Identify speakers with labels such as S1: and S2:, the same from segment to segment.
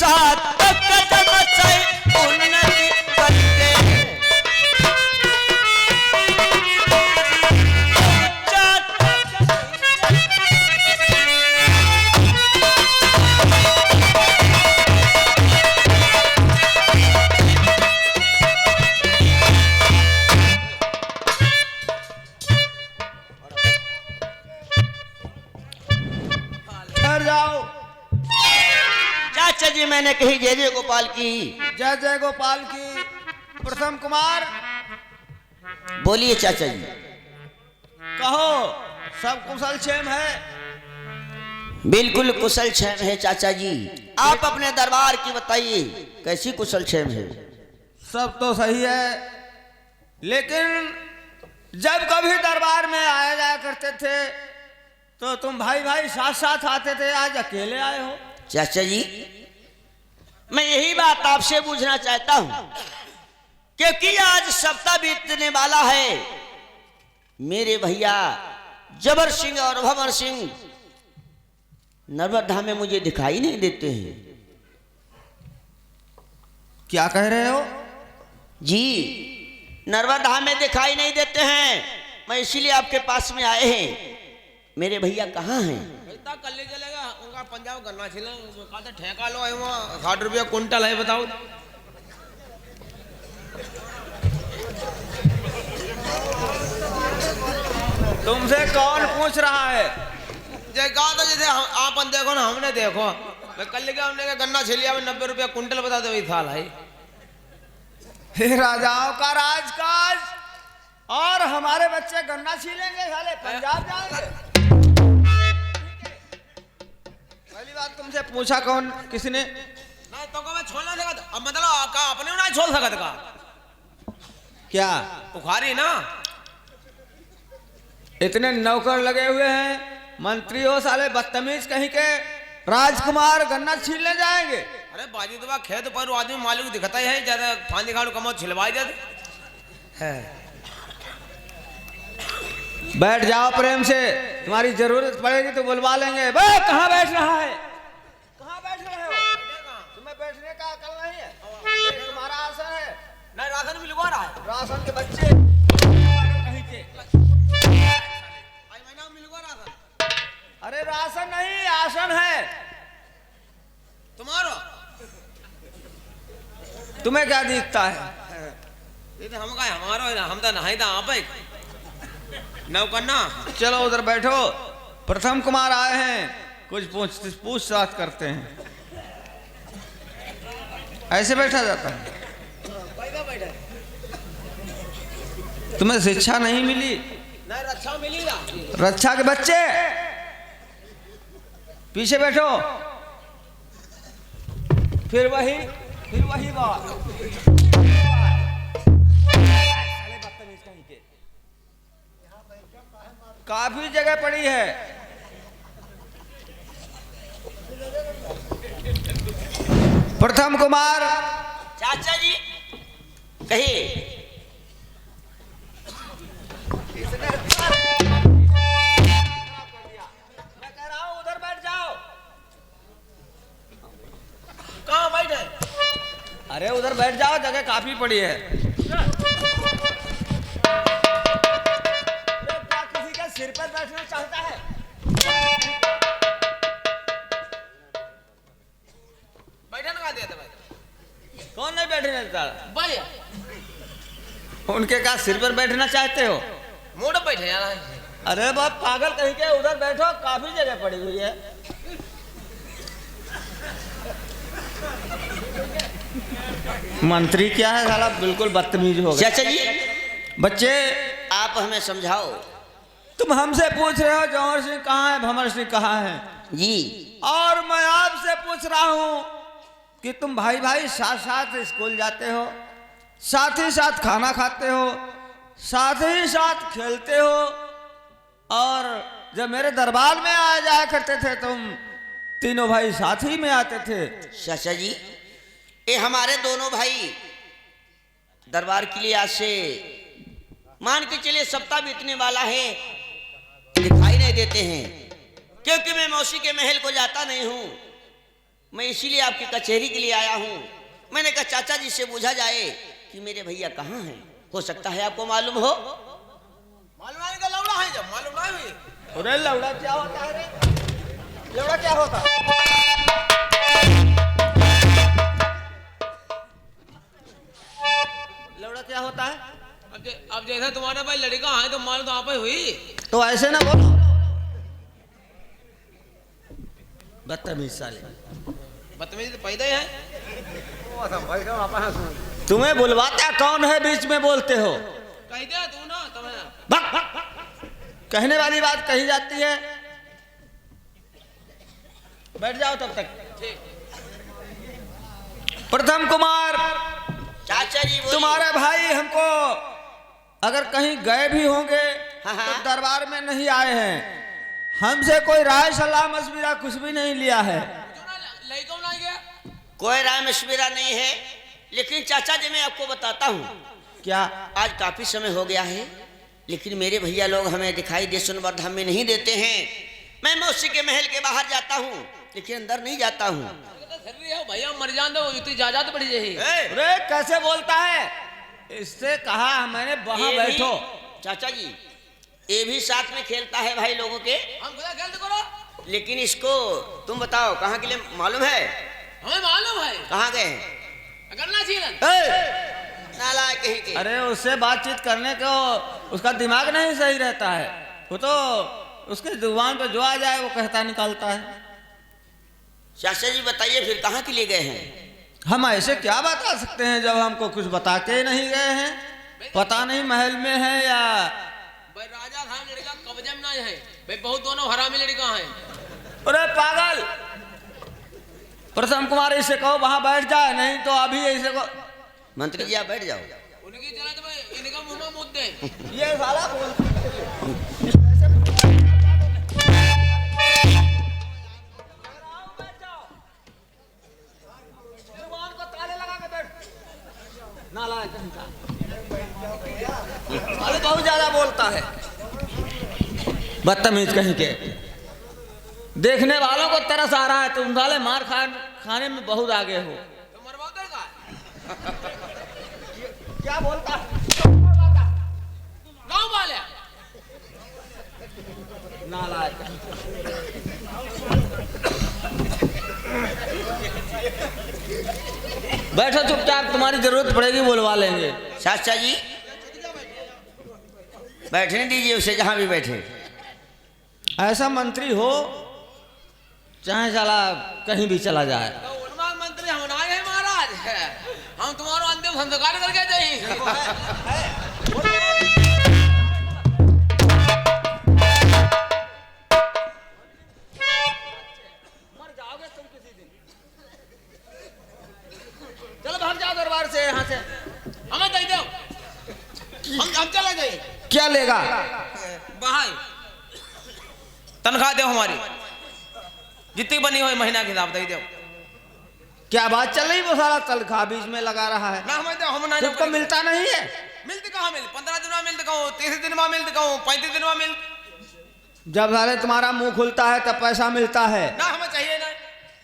S1: साथ कदम से उन्नति करते चाचा जी। मैंने कही जय जय गोपाल की।
S2: जय जय गोपाल की। प्रथम कुमार
S1: बोलिए चाचा जी।
S2: कहो, सब कुशल क्षेम है?
S1: बिल्कुल कुशल क्षेम है चाचा जी। आप अपने दरबार की बताइए, कैसी कुशल क्षेम है?
S2: सब तो सही है, लेकिन जब कभी दरबार में आया जाया करते थे तो तुम भाई भाई साथ साथ आते थे, आज अकेले आए हो।
S1: चाचा जी, मैं यही बात आपसे पूछना चाहता हूं, क्योंकि आज सप्ताह बीतने वाला है। मेरे भैया जबर सिंह और भंवर सिंह नर्मदा में मुझे दिखाई नहीं देते हैं।
S2: क्या कह रहे हो?
S1: जी, नर्मदा में दिखाई नहीं देते हैं। मैं इसीलिए आपके पास में आए हैं। मेरे भैया कहाँ हैं?
S3: कल ले चलेगा उनका पंजाब गन्ना छिला कहते ठेका लो है वहाँ 60 रुपया कुंटल है। बताओ
S2: तुमसे कौन पूछ रहा है?
S3: जय कहा था जैसे आप देखो ना, हमने देखो। मैं कल लेके हमने कहा गन्ना छिलिया में 90 रुपया कुंटल बता दो। वही थाल है।
S2: हे राजाओं का राजकाज, और हमारे बच्चे गन्ना छीलेंगे, साले पंजाब जाएंगे। पहली बात तुमसे पूछा कौन, किसने?
S3: नहीं तो मैं छोड़ ना सकता। अब मतलब का अपने ना छोड़ सकता का
S2: क्या
S3: बुखारी ना?
S2: इतने नौकर लगे हुए हैं, मंत्री हो साले बदतमीज कहीं के। राजकुमार गन्ना छीलने जाएंगे?
S3: अरे बाजी तो खेत पर आदमी मालिक दिखता ही है, ज्यादा फांदी खाड़ू कमो छिलवाई जाते है।
S2: बैठ जाओ प्रेम से, तुम्हारी जरूरत पड़ेगी तो बुलवा लेंगे। बे कहाँ बैठ रहा है? कहाँ बैठ रहे हो? तुम्हें बैठने का अकल नहीं है? ये तुम्हारा आसन है।
S3: नहीं राशन भी लुगा रहा है।
S2: राशन के बच्चे कहीं के। अरे राशन नहीं, आसन है
S3: तुम्हारा।
S2: तुम्हें क्या दिखता है?
S3: ये तो हम का हमारा, हम तो नहीं था आप नौकन्ना।
S2: चलो उधर बैठो। प्रथम कुमार आए हैं, कुछ पूछताछ करते हैं। ऐसे बैठा जाता है? तुम्हें शिक्षा नहीं मिली?
S3: नहीं रक्षा मिली ना।
S2: रक्षा के बच्चे पीछे बैठो। फिर वही बात। काफी जगह पड़ी है। प्रथम कुमार।
S1: चाचा जी कहिए।
S2: मैं कह रहा हूं उधर बैठ जाओ।
S3: कहाँ बैठे?
S2: अरे उधर बैठ जाओ, जगह काफी पड़ी है। किसी का सिर पर बैठना चाहता है?
S3: बैठा ना दिया था भाई।
S2: कौन नहीं बैठने देता?
S3: बढ़िया।
S2: उनके का सिर पर बैठना चाहते हो?
S3: मोड़ बैठे यार।
S2: अरे बाप पागल कहीं के, उधर बैठो, काफी जगह पड़ी हुई है। मंत्री क्या है साला, बिल्कुल बदतमीज हो गया।
S1: चाचा जी
S2: बच्चे
S1: आप हमें समझाओ।
S2: तुम हमसे पूछ रहे हो जौहर सिंह कहाँ है, भंवर सिंह कहाँ है
S1: जी,
S2: और मैं आपसे पूछ रहा हूँ कि तुम भाई भाई साथ साथ स्कूल जाते हो, साथ ही साथ खाना खाते हो, साथ ही साथ खेलते हो, और जब मेरे दरबार में आ जाया करते थे तुम तीनों भाई साथ ही में आते थे।
S1: चाचा जी ये हमारे दोनों भाई दरबार के लिए आज से मान के चलिए सप्ताह बीतने वाला है, दिखाई नहीं देते हैं, क्योंकि मैं मौसी के महल को जाता नहीं हूं। मैं इसीलिए आपकी कचहरी के लिए आया हूँ। मैंने कहा चाचा जी से पूछा जाए कि मेरे भैया कहाँ हैं। हो सकता है आपको मालूम हो।
S3: मालूम नहीं का लौड़ा है जब मालूम नहीं हुई।
S2: अरे लौड़ा क्या होता है रे? लौड़ा क्या होता है? लौड़ा क्या होता है?
S3: अब जैसा तुम्हारा भाई लड़का है तो मालूम तो आप ही हुई।
S2: तो ऐसे ना बोलो, बदतमीज साले।
S3: बदतमीजी तो पैदा ही है।
S2: तुम्हें बुलवाता कौन है, बीच में बोलते हो?
S3: कह दे तू ना तुम्हें।
S2: भक, भक, भक। कहने वाली बात कही जाती है। बैठ जाओ तब तक। प्रथम कुमार,
S1: चाचा जी बोलिए।
S2: तुम्हारे भाई हमको अगर कहीं गए भी होंगे
S1: हाँ।
S2: तो दरबार में नहीं आए हैं। हमसे कोई राय सलाह मशविरा कुछ भी नहीं लिया है।
S3: लड़का नहीं गया।
S1: कोई राय मशविरा नहीं है, लेकिन चाचा जी मैं आपको बताता हूँ।
S2: क्या?
S1: आज काफी समय हो गया है, लेकिन मेरे भैया लोग हमें दिखाई दे सुनवर्धन में नहीं देते हैं। मैं मौसी के महल के बाहर जाता हूँ, लेकिन अंदर नहीं जाता हूँ।
S3: भैया मर जान दो, इतनी इजाजत पड़ी यही।
S2: अरे कैसे बोलता है? इससे कहा मैंने वहां
S1: ये
S2: बैठो।
S1: भी- चाचा जी ये भी साथ में खेलता है भाई लोगों के,
S3: हम खुदा खेलते करो।
S1: लेकिन इसको तुम बताओ कहाँ के लिए मालूम है?
S3: हमें मालूम है।
S1: कहाँ गए हैं?
S3: करना चाहिए।
S1: नालायक कहीं के।
S2: अरे उससे बातचीत करने को उसका दिमाग नहीं सही रहता है। वो तो उसके जुबान पे जो आ जाए वो कहता निकालता है।
S1: चाचा जी बताइए फिर कहाँ के लिए गए हैं?
S2: हम ऐसे क्या बता सकते हैं जब हमको कुछ बता के नहीं गए हैं? पता नहीं महल में है या
S3: भाई राजा था लड़का कब्जे में नहीं है भाई, बहुत दोनों हरामी लड़का है।
S2: अरे पागल, प्रथम कुमार इसे कहो वहां बैठ जाए, नहीं तो अभी ऐसे को।
S1: मंत्री जी आप बैठ जाओ।
S3: उनकी चला तो भाई इनका मुंह में मुद्दे।
S2: ये साला बोल बहुत ज्यादा बोलता है, बदतमीज कहीं के। देखने वालों को तरस आ रहा है, तुम साले मार खाने में बहुत आगे हो।
S3: तो मरवा देगा।
S2: क्या बोलता है?
S3: गाँव वाले
S2: नालायक। बैठो चुपचाप, तुम्हारी जरूरत पड़ेगी बुलवा लेंगे।
S1: चाचा जी बैठने दीजिए उसे जहाँ भी बैठे।
S2: ऐसा मंत्री हो चाहे साला कहीं भी चला जाए।
S3: तो उन्माद मंत्री हम आए हैं महाराज। हम तुम्हारा अंतिम संस्कार करके जाएंगे।
S2: मर जाओगे तुम किसी दिन। चलो भाग जाओ दरबार से, यहाँ से।
S3: हमें दे दो, हम चला जाए।
S2: क्या लेगा?
S3: भाई तनख्वाह दो हमारी जितनी बनी हो महीना के हिसाब दे दो।
S2: क्या बात चल रही? वो सारा तनख्वाह बीच में लगा रहा है।
S3: ना हमें दो, हम ना
S2: सबको मिलता नहीं है।
S3: मिलते कहाँ मिल? 15 दिन में मिलते कहूँ, 30 दिन में मिलते कहूँ, 35 दिन में मिल।
S2: जब साले तुम्हारा मुंह खुलता है तब पैसा मिलता है।
S3: ना हमें चाहिए ना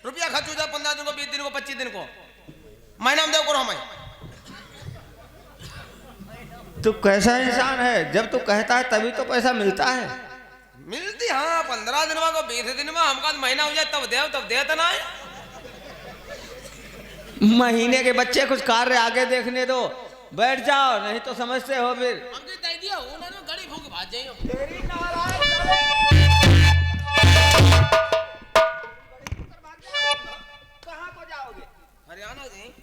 S3: रुपया खर्च हो जाए 15 दिन को, 20 दिन को, 25 दिन को, महीना में दो करो हमें।
S2: तू कैसा इंसान है? जब तू कहता है तभी तो पैसा मिलता है।
S3: मिलती हाँ 15 दिन में को 20 दिन में, हमका महीना हो जाए तब दे तो ना है।
S2: महीने के बच्चे कुछ कार्य आगे देखने दो, बैठ जाओ, नहीं तो समझते हो फिर।
S3: हमके दे दिया उन्होंने गड़ी फूक भाग जाइयो।
S2: कहाँ को जाओगे?
S3: हरियाणा जी।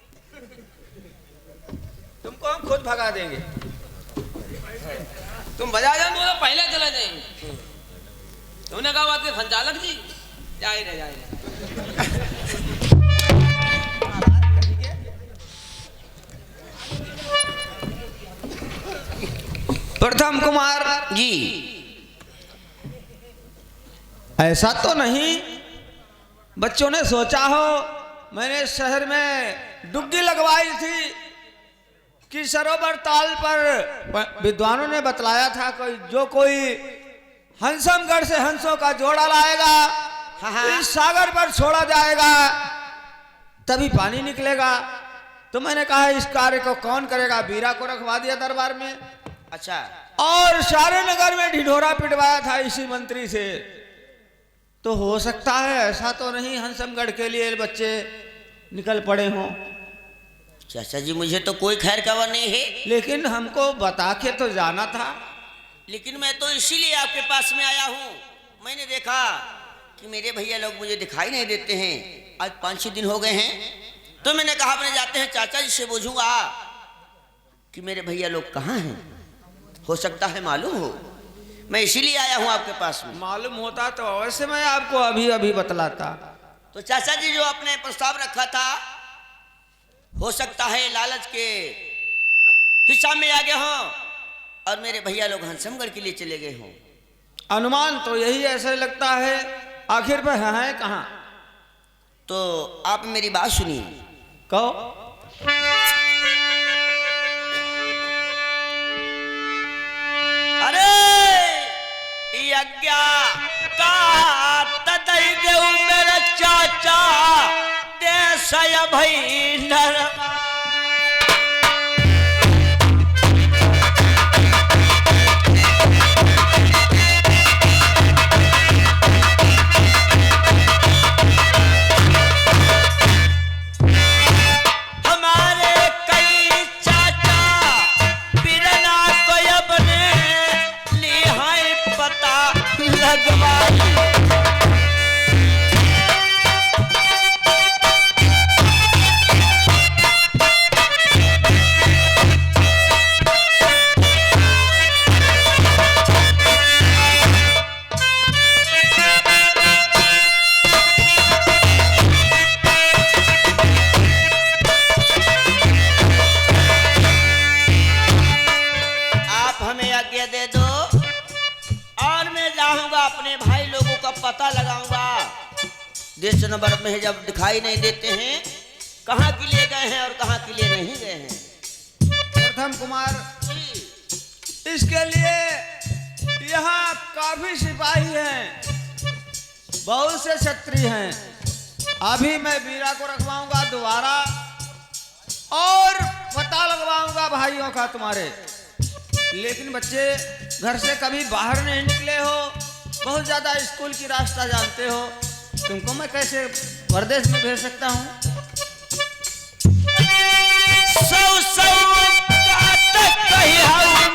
S2: तुमको हम खुद भगा देंगे।
S3: तुम बजा जाओ तो पहले चले जाएंगे। तुमने कहा बात के संचालक जी जाए रहे।
S2: प्रथम कुमार
S1: जी
S2: ऐसा तो नहीं बच्चों ने सोचा हो। मैंने शहर में डुग्गी लगवाई थी कि सरोवर ताल पर विद्वानों ने बतलाया था कोई हंसमगढ़ से हंसों का जोड़ा लाएगा,
S1: हाँ।
S2: इस सागर पर छोड़ा जाएगा तभी पानी निकलेगा। तो मैंने कहा इस कार्य को कौन करेगा, बीरा को रखवा दिया दरबार में।
S1: अच्छा,
S2: और सारे नगर में ढिढोरा पिटवाया था इसी मंत्री से। तो हो सकता है ऐसा तो नहीं हंसमगढ़ के लिए बच्चे निकल पड़े हों,
S1: चाचा जी मुझे तो कोई खैर खबर नहीं है,
S2: लेकिन हमको बता के तो जाना था।
S1: लेकिन मैं तो इसीलिए आपके पास में आया हूँ। मैंने देखा कि मेरे भैया लोग मुझे दिखाई नहीं देते हैं, आज 5-6 दिन हो गए हैं। तो मैंने कहा अपने जाते हैं चाचा जी से पूछूंगा कि मेरे भैया लोग कहाँ हैं, हो सकता है मालूम हो। मैं इसीलिए आया हूँ आपके पास में।
S2: मालूम होता तो अवश्य मैं आपको अभी अभी बतलाता।
S1: तो चाचा जी जो आपने प्रस्ताव रखा था, हो सकता है लालच के हिसाब में आ गए हों और मेरे भैया लोग हंसमगढ़ के लिए चले गए हों।
S2: अनुमान तो यही ऐसा लगता है, आखिर पर है कहाँ।
S1: तो आप मेरी बात सुनिए।
S2: कहो।
S1: अरे यज्ञा का तदई देव मेरे चाचा देश भई नरमा। पता लगाऊंगा देश नंबर में जब दिखाई नहीं देते हैं कहाँ के लिए गए हैं और कहाँ के लिए नहीं गए हैं।
S2: प्रथम कुमार, इसके लिए यहाँ काफी सिपाही हैं, बहुत से क्षत्रिय हैं। अभी मैं बीरा को रखवाऊंगा दोबारा और पता लगवाऊंगा भाइयों का तुम्हारे। लेकिन बच्चे घर से कभी बाहर नहीं निकले हो, बहुत ज्यादा स्कूल की रास्ता जानते हो, तुमको मैं कैसे परदेश में भेज सकता हूँ।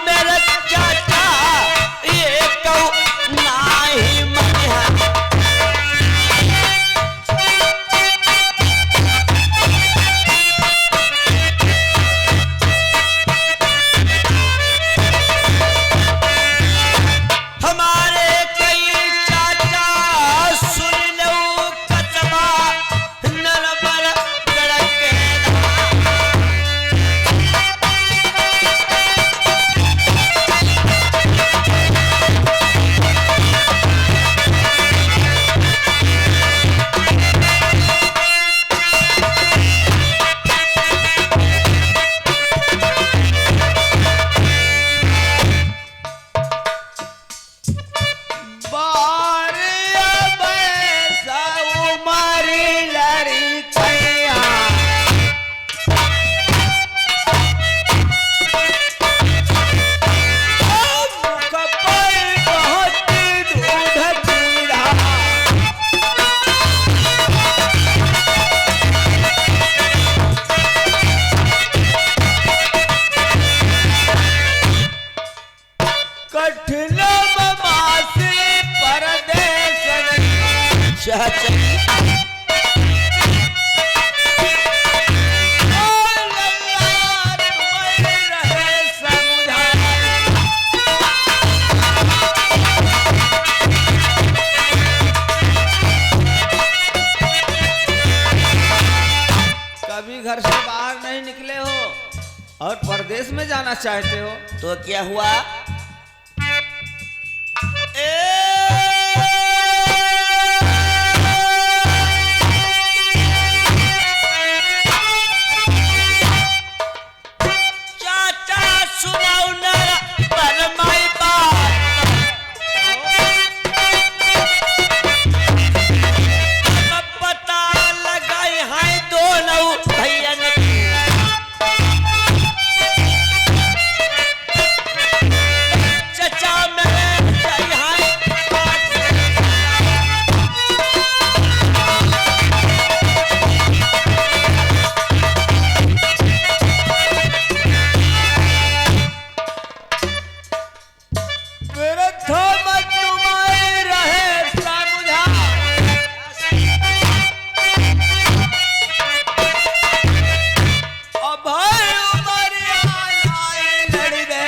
S1: मेरे चाचा ये कहूँ नाही मन।
S2: घर से बाहर नहीं निकले हो और परदेश में जाना चाहते हो,
S1: तो क्या हुआ? चाचा सुनाओ ना परमाई बात, पता लगाई है दो दोनों भैया ने चचा मेरे जय हाय
S2: मेरे थोमत तुम्हारे रहे सामुझा अब भाई उमर आई लड़ी दे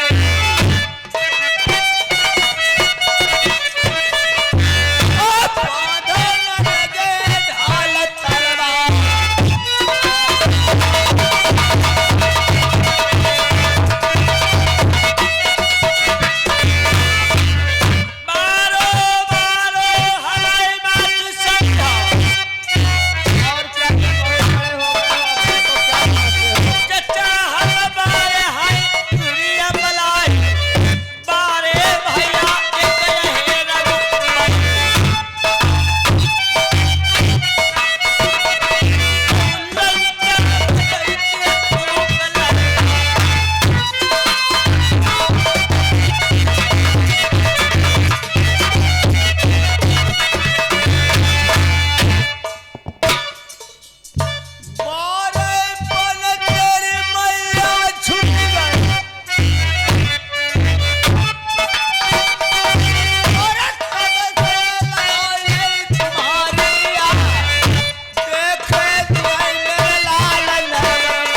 S2: अब बांधो न लगे ढाल तलवार
S1: मारो मारो हमारे मातु समझा
S2: और क्या तुम बहुत बड़े हो गए हो, अपने को क्या समझते हो?
S1: चचा हमारे हाय दुनिया बलाई बारे भैया एक यहे
S2: मारे पन तेरी मैया छूट गई और तब से लाई तुम्हारी आह देखे तुम्हें मेरे लाल नरम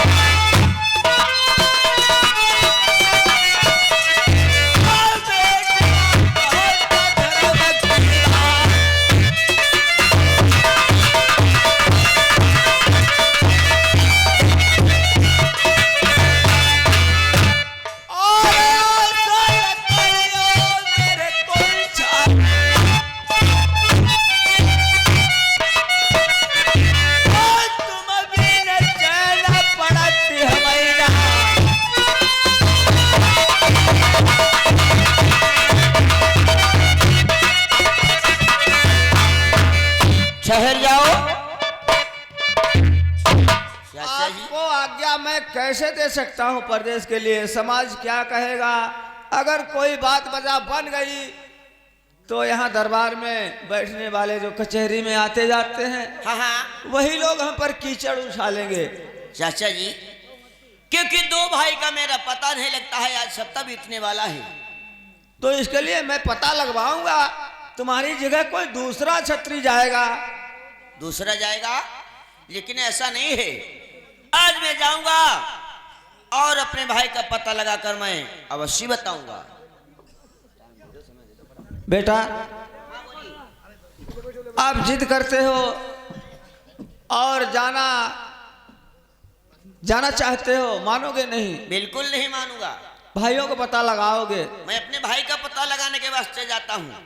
S2: और बेटी बहुत धर्म की मेरे कोई छाप तुम बिन चैन पड़ती हमारा
S1: शहर जाओ चाचा जी
S2: आपको आज्ञा मैं कैसे दे सकता हूँ प्रदेश के लिए? समाज क्या कहेगा? अगर कोई बात बजा बन गई तो यहाँ दरबार में बैठने वाले जो कचहरी में आते जाते हैं
S1: हाँ हाँ
S2: वही लोग हम पर कीचड़ उछालेंगे।
S1: चाचा जी क्योंकि दो भाई का मेरा पता नहीं लगता है आज सप्ताह बीतने वाला है
S2: तो इसके लिए मैं पता लगवाऊंगा, तुम्हारी जगह कोई दूसरा छत्री जाएगा।
S1: दूसरा जाएगा लेकिन ऐसा नहीं है आज मैं जाऊंगा और अपने भाई का पता लगाकर मैं अवश्य बताऊंगा।
S2: बेटा आप जिद करते हो और जाना चाहते हो, मानोगे नहीं।
S1: बिल्कुल नहीं मानूंगा।
S2: भाइयों को पता लगाओगे।
S1: मैं अपने भाई का पता लगाने के वास्ते जाता हूँ।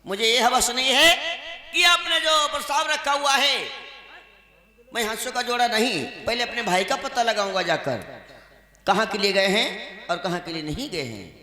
S1: मुझे ये हवस नहीं है कि आपने जो प्रस्ताव रखा हुआ है मैं हंसों का जोड़ा नहीं, पहले अपने भाई का पता लगाऊंगा जाकर कहाँ के लिए गए हैं और कहाँ के लिए नहीं गए हैं।